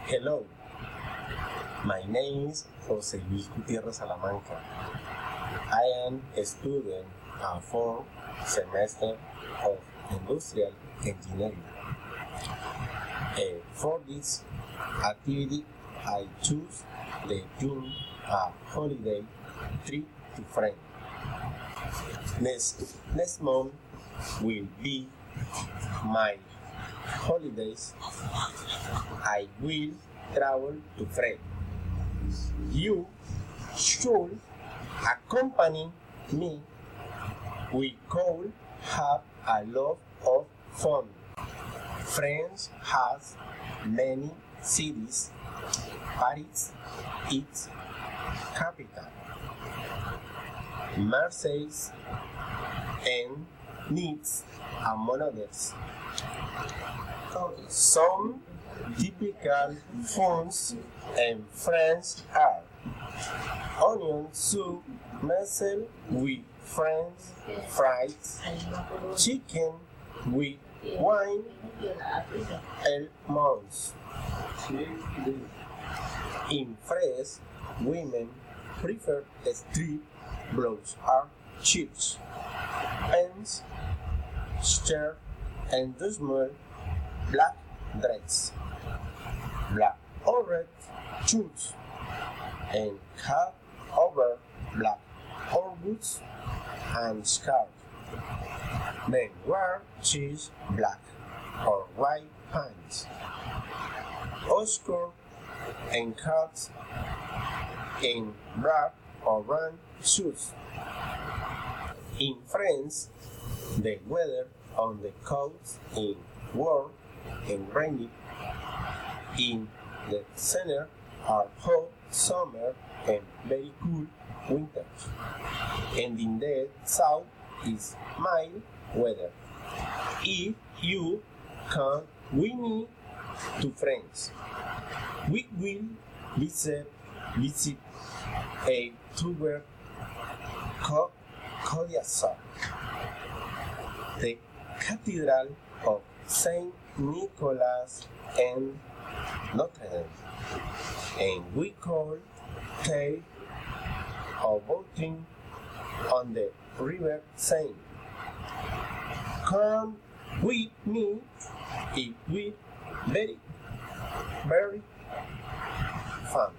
Hello, my name is José Luis Gutiérrez Salamanca. I am a student of 4th semester of Industrial Engineering. For this activity, I choose the theme holiday trip to France. Next month will be my holidays. I will travel to France. You should accompany me. We could have a lot of fun. France has many cities. Paris its capital. Marseille and Nice among others. Some typical foods in France are onion soup, mussel with French fries, chicken with wine, almonds. In France, women prefer strip blouse or chips, pants, shirt, and small black dress, black or red shoes, and cap over black or boots and scarf. Men wear cheese black or white pants, skirt and cuts in black or brown shoes. In France, the weather on the coast is warm and rainy. In the center are hot summer and very cool winters. And in the south is mild weather. If you come with me to France, we will visit a tour Codiassar, the Cathedral of Saint Nicholas and Notre Dame, and we could take a boating on the river Seine. Come with me, it will be very fun.